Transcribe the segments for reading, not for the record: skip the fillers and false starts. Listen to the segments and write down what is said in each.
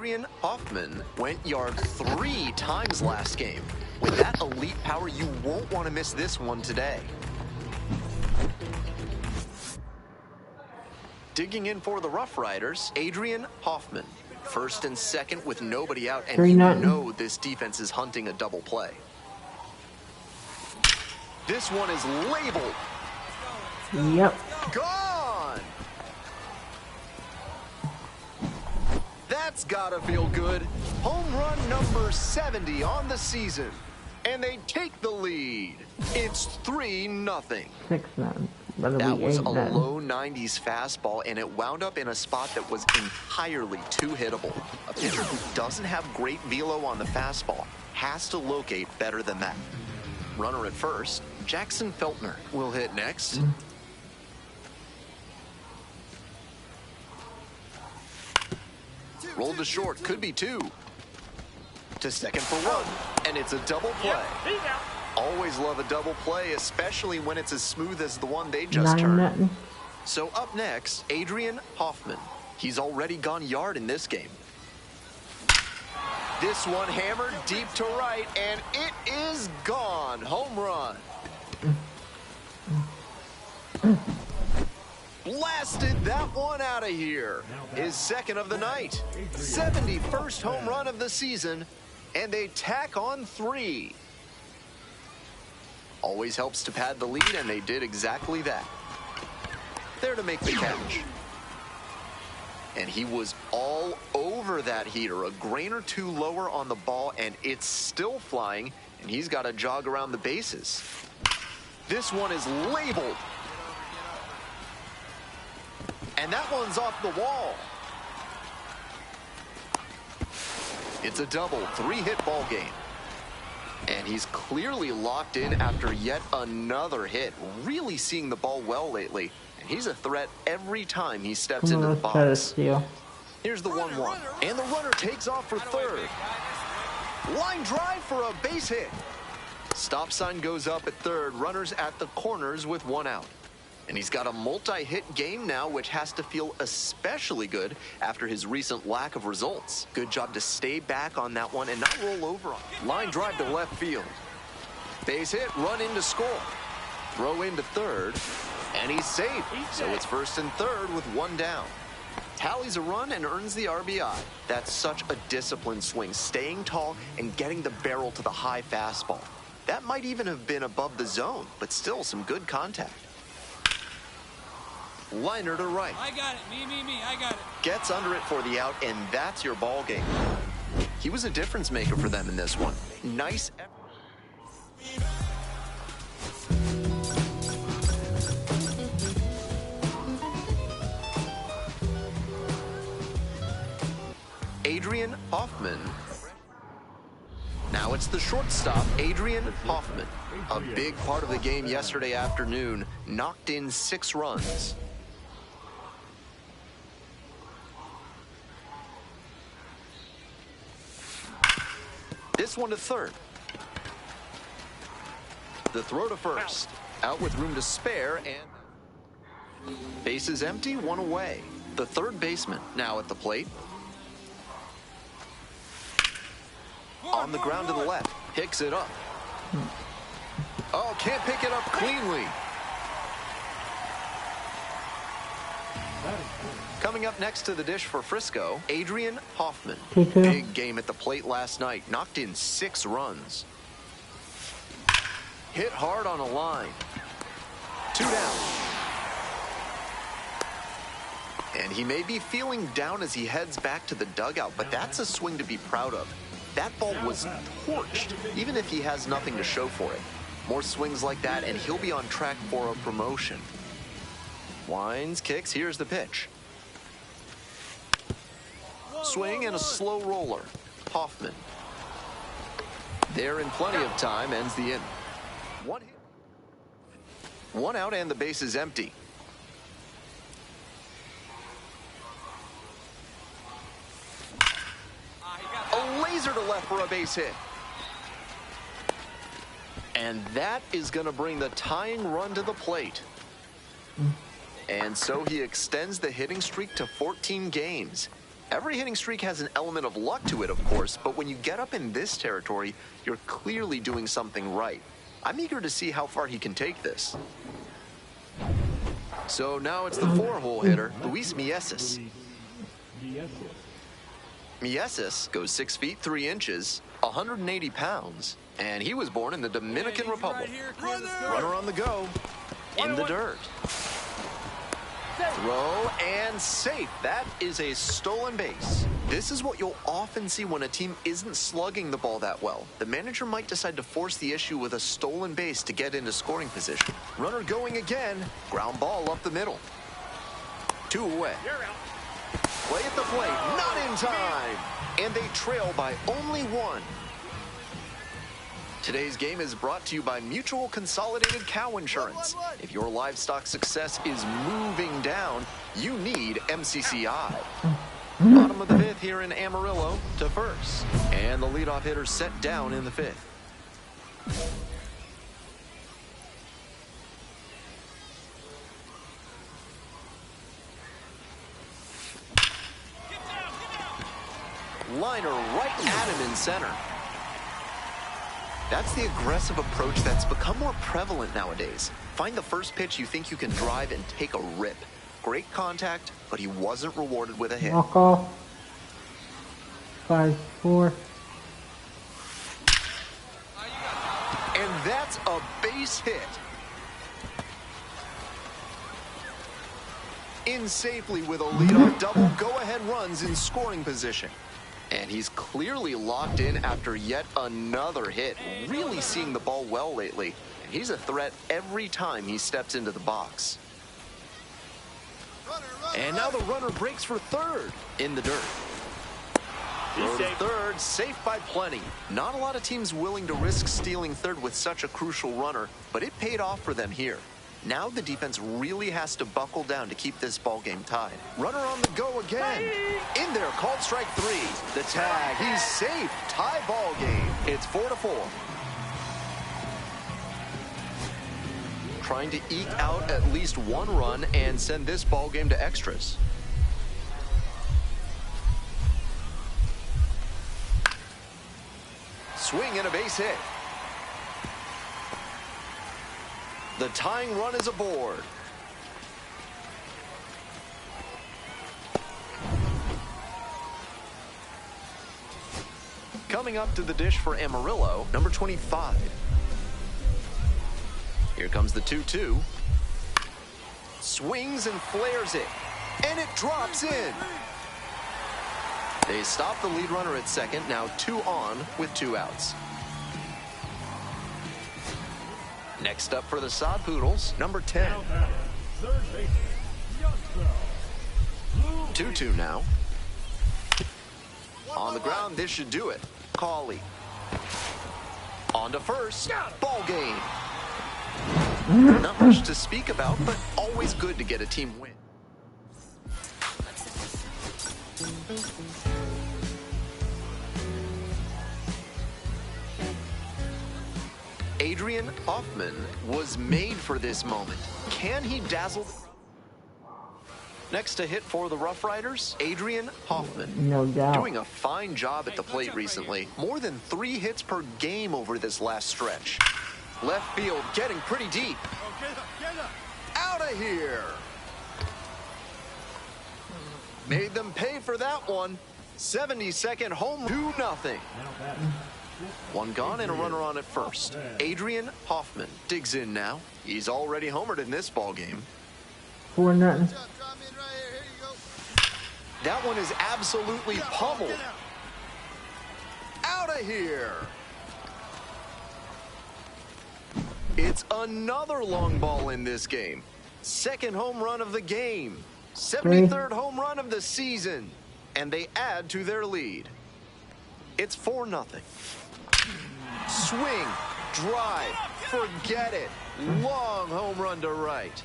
Adrian Hoffman went yard 3 times last game. With that elite power, you won't want to miss this one today. Digging in for the Rough Riders, Adrian Hoffman. First and second with nobody out, and you know this defense is hunting a double play. This one is labeled. Yep. Gone! That's gotta feel good. Home run number 70 on the season. And they take the lead. It's 3-0. 6-9. That was a low 90s fastball, and it wound up in a spot that was entirely too hittable. A pitcher who doesn't have great velo on the fastball has to locate better than that. Runner at first, Jackson Feltner will hit next. Rolled to short, could be 2. To second for 1, and it's a double play. Always love a double play, especially when it's as smooth as the one they just turned. So up next, Adrian Hoffman. He's already gone yard in this game. This one hammered deep to right, and it is gone. Home run. Blasted that one out of here. His second of the night. 71st home run of the season, and they tack on 3. Always helps to pad the lead, and they did exactly that. There to make the catch. And he was all over that heater. A grain or 2 lower on the ball, and it's still flying, and he's got to jog around the bases. This one is labeled. And that one's off the wall. It's a double, 3-hit ball game. And he's clearly locked in after yet another hit. Really seeing the ball well lately. And he's a threat every time he steps into the box. Here's the 1-1. And the runner takes off for third. Line drive for a base hit. Stop sign goes up at third. Runners at the corners with 1 out. And he's got a multi-hit game now, which has to feel especially good after his recent lack of results. Good job to stay back on that one and not roll over on it. Line drive to left field. Base hit, run in to score. Throw into third, and he's safe. So it's first and third with 1 down. Tallies a run and earns the RBI. That's such a disciplined swing, staying tall and getting the barrel to the high fastball. That might even have been above the zone, but still some good contact. Liner to right. I got it. Me. I got it. Gets under it for the out, and that's your ball game. He was a difference maker for them in this one. Nice effort. Adrian Hoffman. Now it's the shortstop, Adrian Hoffman. A big part of the game yesterday afternoon. Knocked in 6 runs. This one to third. The throw to first. Out with room to spare, and bases empty, 1 away. The third baseman now at the plate. On the ground to the left. Picks it up. Oh, can't pick it up cleanly. Coming up next to the dish for Frisco, Adrian Hoffman. Big game at the plate last night. Knocked in 6 runs. Hit hard on a line. 2 down. And he may be feeling down as he heads back to the dugout, but that's a swing to be proud of. That ball was torched, even if he has nothing to show for it. More swings like that, and he'll be on track for a promotion. Winds, kicks, here's the pitch. Swing and a slow roller. Hoffman. There in plenty of time, ends the inning. 1 hit. 1 out and the base is empty. A laser to left for a base hit. And that is going to bring the tying run to the plate. And so he extends the hitting streak to 14 games. Every hitting streak has an element of luck to it, of course, but when you get up in this territory, you're clearly doing something right. I'm eager to see how far he can take this. So now it's the 4-hole hitter, Luis Mieses. Mieses goes 6 feet 3 inches, 180 pounds, and he was born in the Dominican Republic. Runner on the go, in the dirt. Throw and safe. That is a stolen base. This is what you'll often see when a team isn't slugging the ball that well. The manager might decide to force the issue with a stolen base to get into scoring position. Runner going again. Ground ball up the middle. 2 away. Play at the plate. Not in time. And they trail by only 1. Today's game is brought to you by Mutual Consolidated Cow Insurance. If your livestock success is moving down, you need MCCI. Bottom of the 5th here in Amarillo to first. And the leadoff hitter set down in the 5th. Liner right at him in center. That's the aggressive approach that's become more prevalent nowadays. Find the first pitch you think you can drive and take a rip. Great contact, but he wasn't rewarded with a hit. Walk off. 5-4. And that's a base hit. In safely with a leadoff double, go-ahead runs in scoring position. And he's clearly locked in after yet another hit. Really seeing the ball well lately. And he's a threat every time he steps into the box. And now the runner breaks for third in the dirt. Throw to third, safe by plenty. Not a lot of teams willing to risk stealing third with such a crucial runner, but it paid off for them here. Now the defense really has to buckle down to keep this ball game tied. Runner on the go again. In there, called strike 3. The tag, he's safe. Tie ball game. It's 4-4. Trying to eke out at least 1 run and send this ball game to extras. Swing and a base hit. The tying run is aboard. Coming up to the dish for Amarillo, number 25. Here comes the 2-2. Swings and flares it. And it drops in. They stop the lead runner at second. Now 2 on with 2 outs. Next up for the Sod Poodles, number 10. 2-2 now. On the ground, this should do it. Cawley. On to first. Ball game. Not much to speak about, but always good to get a team win. Adrian Hoffman was made for this moment. Can he dazzle? Next to hit for the Rough Riders, Adrian Hoffman. No doubt. Doing a fine job at the plate recently. More than 3 hits per game over this last stretch. Left field getting pretty deep. Out of here. Made them pay for that one. 72nd home, 2-0. 1 gone and a runner on at first. Adrian Hoffman digs in now. He's already homered in this ball game. 4-0. That one is absolutely pummeled. Out of here. It's another long ball in this game. 2nd home run of the game. 73rd home run of the season. And they add to their lead. It's 4-0. Swing, drive, forget it. Long home run to right.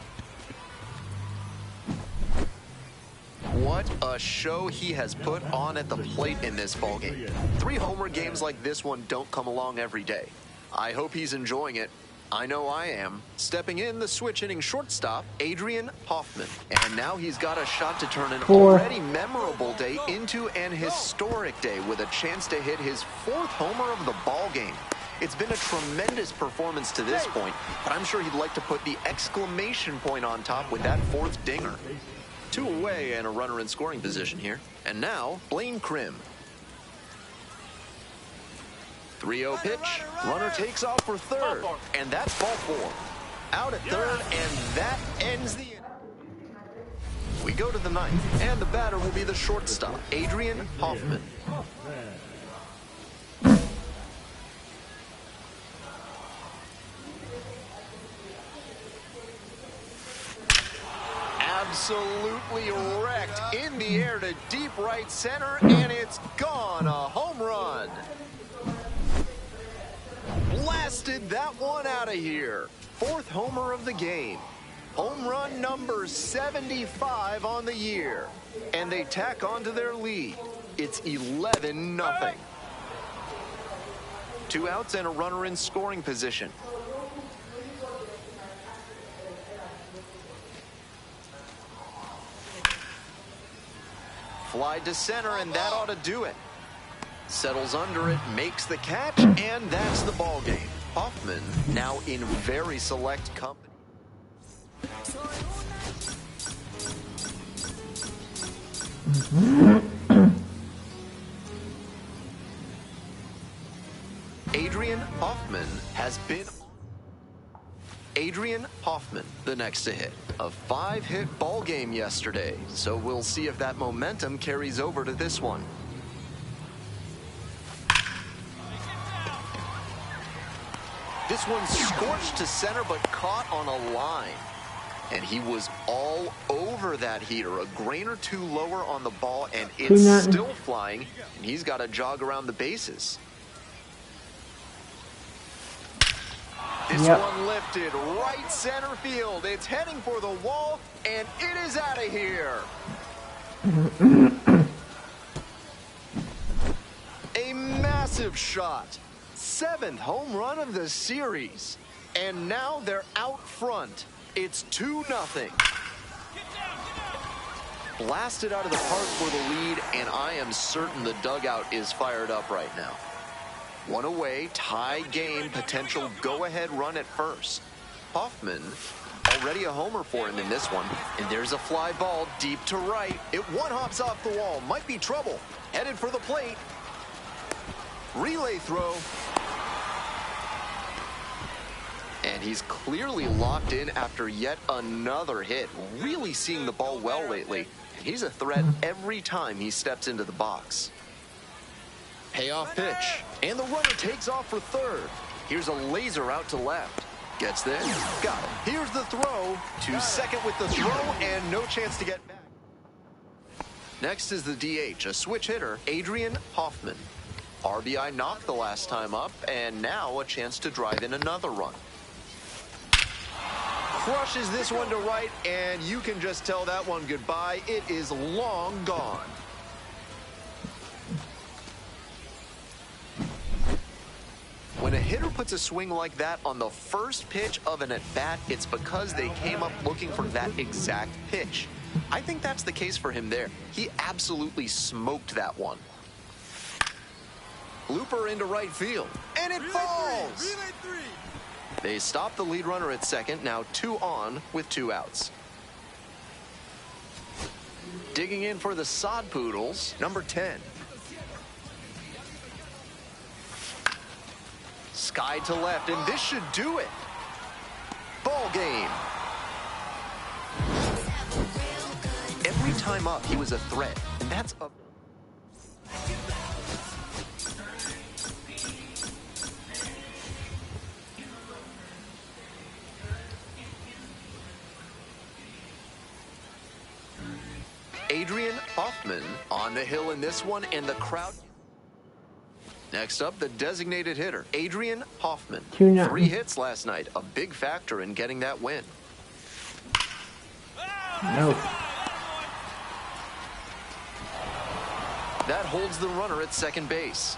What a show he has put on at the plate in this ballgame. 3 homer games like this one don't come along every day. I hope he's enjoying it. I know I am. Stepping in, the switch-hitting shortstop, Adrian Hoffman. And now he's got a shot to turn an already memorable day into an historic day with a chance to hit his 4th homer of the ball game. It's been a tremendous performance to this point, but I'm sure he'd like to put the exclamation point on top with that 4th dinger. 2 away and a runner in scoring position here. And now, Blaine Krim. 3-0 pitch. Runner takes off for 3rd, and that's ball 4. Out at 3rd, and that ends the inning. We go to the 9th, and the batter will be the shortstop, Adrian Hoffman. Absolutely wrecked in the air to deep right center, and it's gone. A home run. Blasted that one out of here. 4th homer of the game. Home run number 75 on the year. And they tack on to their lead. It's 11-0. 2 outs and a runner in scoring position. Fly to center, and that ought to do it. Settles under it, makes the catch, and that's the ball game. Hoffman now in very select company. Adrian Hoffman has been... Adrian Hoffman, the next to hit. A 5-hit ball game yesterday, so we'll see if that momentum carries over to this one. This one scorched to center, but caught on a line. And he was all over that heater. A grain or 2 lower on the ball, and it's still flying. And he's got to jog around the bases. This one lifted right center field. It's heading for the wall, and it is out of here. A massive shot. 7th home run of the series. And now they're out front. It's 2-0. Blasted out of the park for the lead, and I am certain the dugout is fired up right now. 1 away, tie game, potential go-ahead run at first. Hoffman, already a homer for him in this one. And there's a fly ball deep to right. It one-hops off the wall. Might be trouble. Headed for the plate. Relay throw. And he's clearly locked in after yet another hit. Really seeing the ball well lately. And he's a threat every time he steps into the box. Payoff pitch. And the runner takes off for 3rd. Here's a laser out to left. Gets there. Got it. Here's the throw. To 2nd with the throw, and no chance to get back. Next is the DH, a switch hitter, Adrian Hoffman. RBI knocked the last time up, and now a chance to drive in another run. Crushes this one to right, and you can just tell that one goodbye. It is long gone. When a hitter puts a swing like that on the first pitch of an at-bat, it's because they came up looking for that exact pitch. I think that's the case for him there. He absolutely smoked that one. Looper into right field, and it falls! They stop the lead runner at 2nd, now 2 on with 2 outs. Digging in for the Sod Poodles, number 10. Sky to left, and this should do it. Ball game. Every time up, he was a threat, and that's a... Adrian Hoffman on the hill in this one, and the crowd... Next up, the designated hitter, Adrian Hoffman. 3 hits last night, a big factor in getting that win. No. That holds the runner at 2nd base.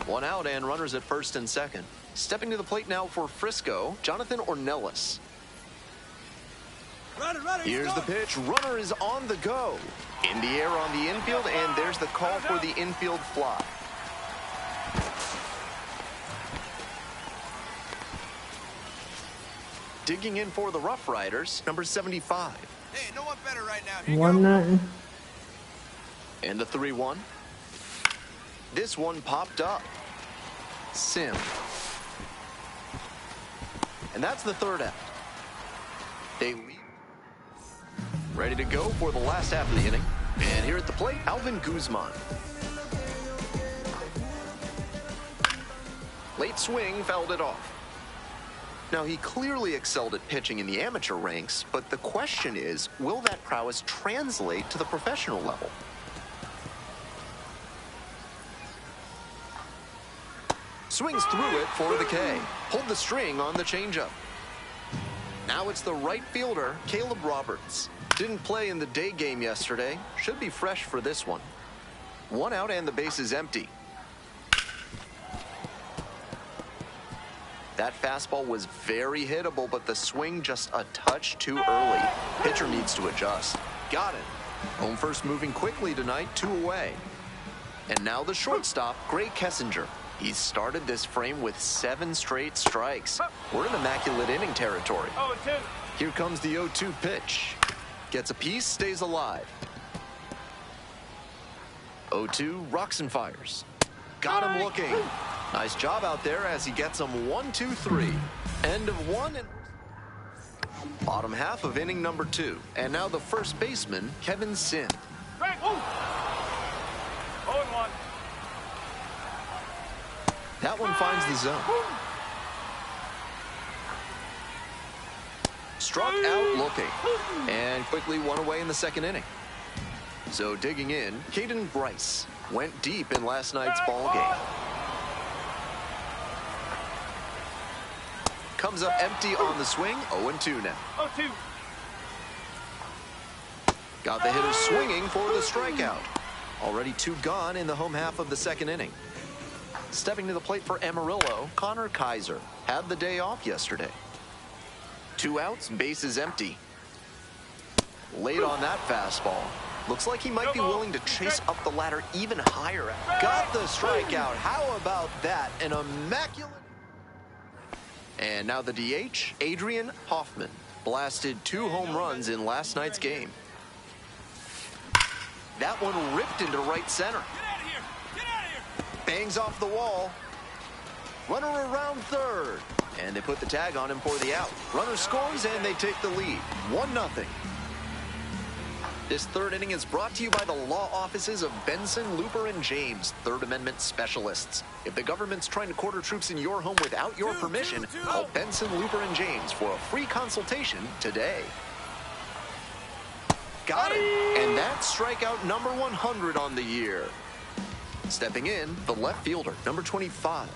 1 out and runners at 1st and 2nd. Stepping to the plate now for Frisco, Jonathan Ornelas. Here's the pitch. Runner is on the go. In the air on the infield, and there's the call for the infield fly. Digging in for the Rough Riders, number 75. Hey, no one better right now. Here 1-0. And the 3-1. This one popped up. Sim. And that's the third out. They lead. Ready to go for the last half of the inning. And here at the plate, Alvin Guzman. Late swing, fouled it off. Now, he clearly excelled at pitching in the amateur ranks, but the question is, will that prowess translate to the professional level? Swings through it for the K. Pulled the string on the changeup. Now it's the right fielder, Caleb Roberts. Didn't play in the day game yesterday. Should be fresh for this one. One out and the base is empty. That fastball was very hittable, but the swing just a touch too early. Pitcher needs to adjust. Got it. Home first moving quickly tonight, 2 away. And now the shortstop, Gray Kessinger. He's started this frame with 7 straight strikes. We're in immaculate inning territory. Here comes the 0-2 pitch. Gets a piece, stays alive. 0-2, rocks and fires. Got him looking. Nice job out there as he gets him 1-2-3. End of 1 and bottom half of inning number 2. And now the first baseman, Kevin Sim. 0-1. That one finds the zone. Struck out looking. And quickly one away in the second inning. So digging in, Caden Bryce went deep in last night's ball game. Comes up empty on the swing, 0-2 now. 0-2. Got the hitter swinging for the strikeout. Already 2 gone in the home half of the second inning. Stepping to the plate for Amarillo, Connor Kaiser. Had the day off yesterday. 2 outs, base is empty. Late on that fastball. Looks like he might be willing to chase up the ladder even higher. Got the strikeout. How about that? An immaculate. And now the DH, Adrian Hoffman. Blasted 2 home runs in last night's game. That one ripped into right center. Bangs off the wall. Runner around third. And they put the tag on him for the out. Runner scores and they take the lead. 1-0. This third inning is brought to you by the law offices of Benson, Looper, and James, Third Amendment specialists. If the government's trying to quarter troops in your home without your permission, call Benson, Looper, and James for a free consultation today. Got it. And that's strikeout number 100 on the year. Stepping in, the left fielder, number 25.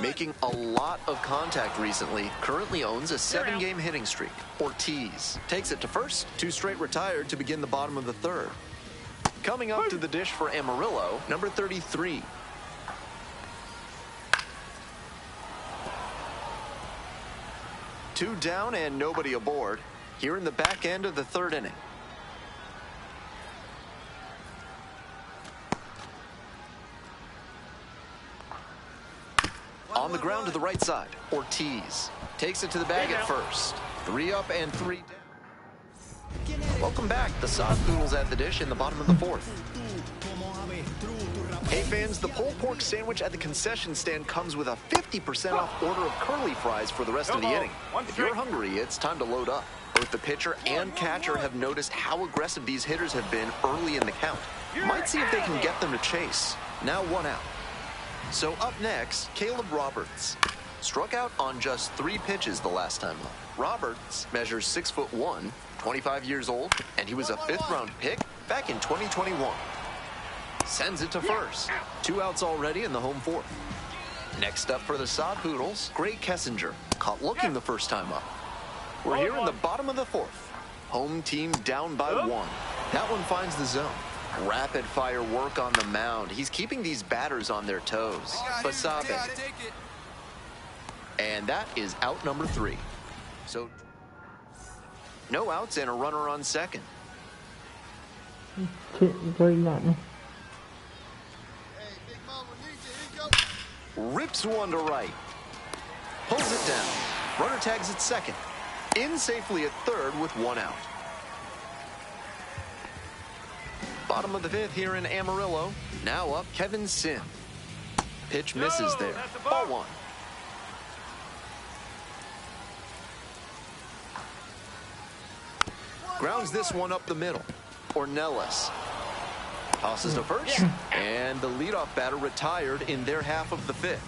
Making a lot of contact recently, currently owns a 7-game hitting streak. Ortiz takes it to first, 2 straight retired to begin the bottom of the third. Coming up to the dish for Amarillo, number 33. Two down and nobody aboard. Here in the back end of the third inning. On the ground to the right side, Ortiz takes it to the bag at first. 3 up and 3 down. Welcome back. The Sod Poodles at the dish in the bottom of the 4th. Hey fans, the pulled pork sandwich at the concession stand comes with a 50% off order of curly fries for the rest of the inning. If you're hungry, it's time to load up. Both the pitcher and catcher have noticed how aggressive these hitters have been early in the count. Might see if they can get them to chase. Now 1 out. So up next, Caleb Roberts. Struck out on just 3 pitches the last time up. Roberts measures 6'1", 25 years old, and he was a 5th-round pick back in 2021. Sends it to first. 2 outs already in the home 4th. Next up for the Sod Poodles, Gray Kessinger. Caught looking the first time up. We're here in the bottom of the 4th. Home team down by 1. That one finds the zone. Rapid fire work on the mound. He's keeping these batters on their toes. Basabe. And that is out number 3. So no outs and a runner on second. Chơi lại này. Rips one to right. Pulls it down. Runner tags at second. In safely at third with 1 out. Bottom of the 5th here in Amarillo. Now up Kevin Sim. Pitch misses there. Ball 1. Grounds this one up the middle. Ornelas tosses to first, and the leadoff batter retired in their half of the 5th.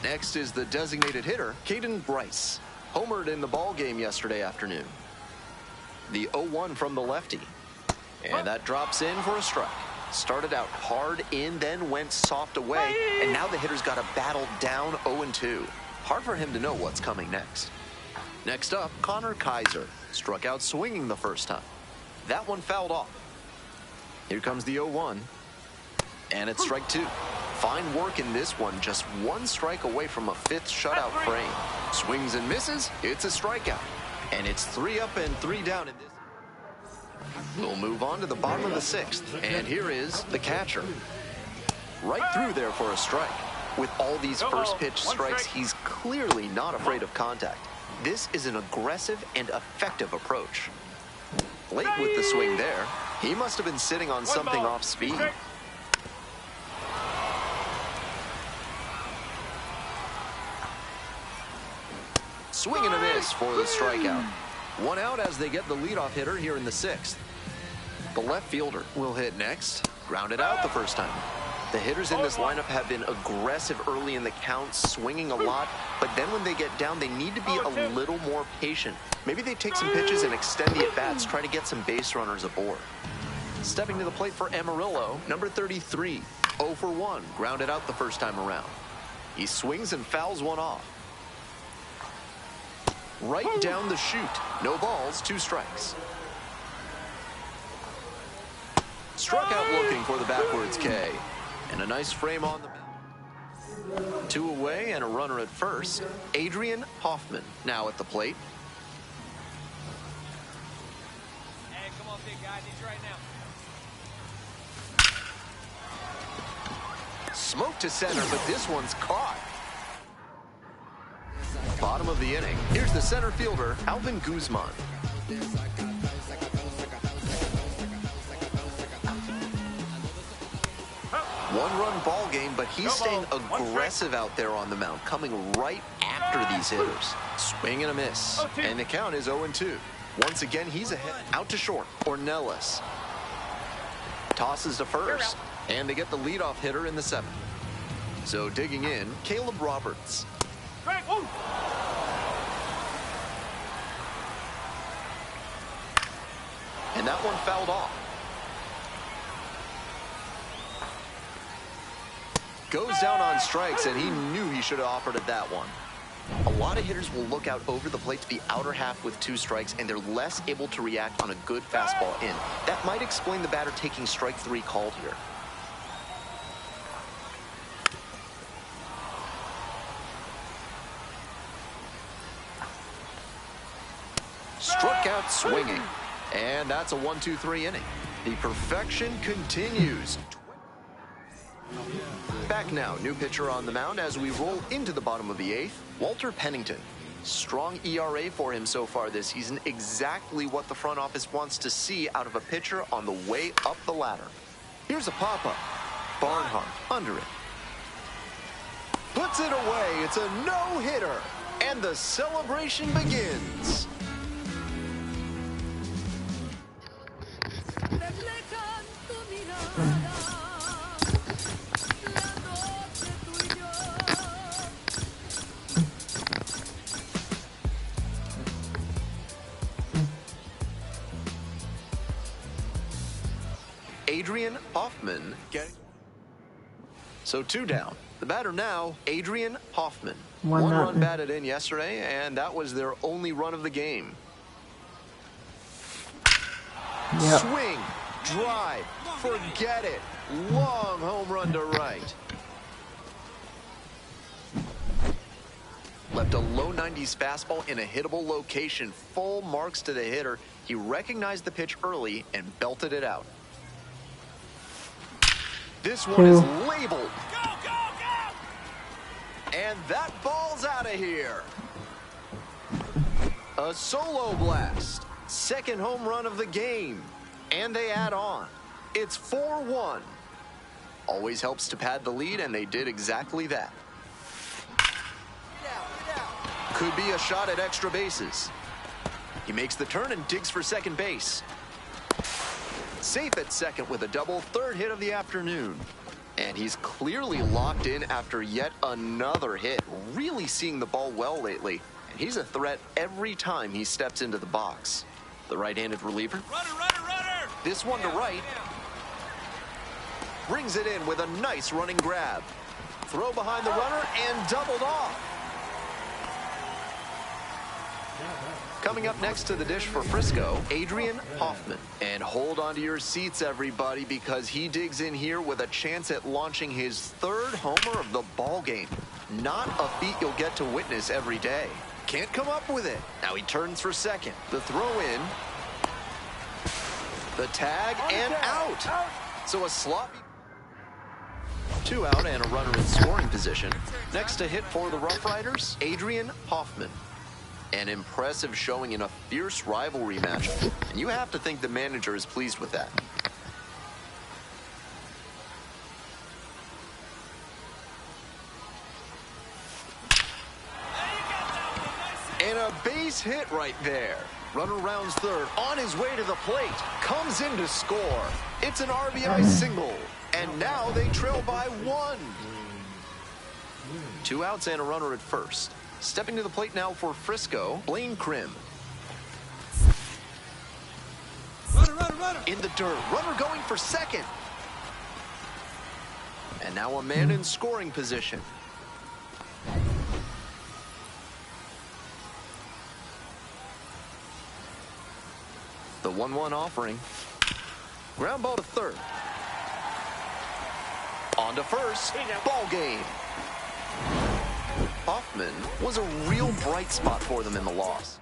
Next is the designated hitter, Caden Bryce. Homered in the ball game yesterday afternoon. The 0-1 from the lefty. And that drops in for a strike. Started out hard in, then went soft away, and now the hitter's got to battle down 0-2. Hard for him to know what's coming next. Next up, Connor Kaiser. Struck out swinging the first time. That one fouled off. Here comes the 0-1. And it's strike 2. Fine work in this one, just 1 strike away from a 5th shutout frame. Swings and misses, it's a strikeout. And it's 3 up and 3 down in this. We'll move on to the bottom of the 6th. And here is the catcher. Right through there for a strike. With all these first pitch strikes, he's clearly not afraid of contact. This is an aggressive and effective approach. Late with the swing there. He must have been sitting on something off speed. Swing and a miss for the strikeout. 1 out as they get the leadoff hitter here in the 6th. The left fielder will hit next. Grounded out the first time. The hitters in this lineup have been aggressive early in the count, swinging a lot, but then when they get down, they need to be a little more patient. Maybe they take some pitches and extend the at-bats, try to get some base runners aboard. Stepping to the plate for Amarillo, number 33, 0 for 1, grounded out the first time around. He swings and fouls one off. Right down the chute. No balls, 2 strikes. Struck out looking for the backwards K. And a nice frame on the mound. 2 away and a runner at first. Adrian Hoffman now at the plate. Hey, come on, big guy. I need you right now. Smoke to center, but this one's caught. Bottom of the inning. Here's the center fielder, Alvin Guzman. 1-run ball game, but he's staying aggressive out there on the mound, coming right after these hitters. Swing and a miss, and the count is 0-2. Once again, he's ahead. Out to short, Ornelas. Tosses to first, and they get the leadoff hitter in the 7th. So digging in, Caleb Roberts. And that one fouled off. Goes down on strikes, and he knew he should have offered at that one. A lot of hitters will look out over the plate to the outer half with 2 strikes, and they're less able to react on a good fastball in. That might explain the batter taking strike 3 called here. Struck out swinging. And that's a 1-2-3 inning. The perfection continues. Back now, new pitcher on the mound as we roll into the bottom of the 8th, Walter Pennington. Strong ERA for him so far this season, exactly what the front office wants to see out of a pitcher on the way up the ladder. Here's a pop-up. Barnhart under it. Puts it away. It's a no-hitter. And the celebration begins. Adrian Hoffman getting. So 2 down. The batter now, Adrian Hoffman. 1 run batted in yesterday, and that was their only run of the game. Yep. Swing, drive, forget it. Long home run to right. left a low 90s fastball in a hittable location. Full marks to the hitter. He recognized the pitch early and belted it out. This one is labeled. Go, go, go! And that ball's out of here. A solo blast. Second home run of the game. And they add on. It's 4-1. Always helps to pad the lead, and they did exactly that. Could be a shot at extra bases. He makes the turn and digs for second base. Safe at second with a double, third hit of the afternoon. And he's clearly locked in after yet another hit. Really seeing the ball well lately. And he's a threat every time he steps into the box. The right-handed reliever. Runner, runner, runner! This one to right. Brings it in with a nice running grab. Throw behind the runner and doubled off. Coming up next to the dish for Frisco, Adrian Hoffman. And hold on to your seats, everybody, because he digs in here with a chance at launching his third homer of the ball game. Not a feat you'll get to witness every day. Can't come up with it. Now he turns for second. The throw in. The tag and out. So a sloppy... 2 out and a runner in scoring position. Next to hit for the Rough Riders, Adrian Hoffman. An impressive showing in a fierce rivalry match, and you have to think the manager is pleased with that. And a base hit right there. Runner rounds third, on his way to the plate, comes in to score. It's an RBI single, and now they trail by 1. 2 outs and a runner at first. Stepping to the plate now for Frisco, Blaine Krim. Runner, runner, runner! In the dirt, runner going for second. And now a man in scoring position. The 1-1 offering. Ground ball to third. On to first. Ball game. Hoffman was a real bright spot for them in the loss.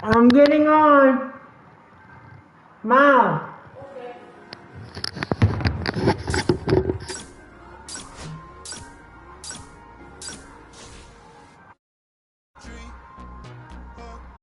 I'm getting on. Mom.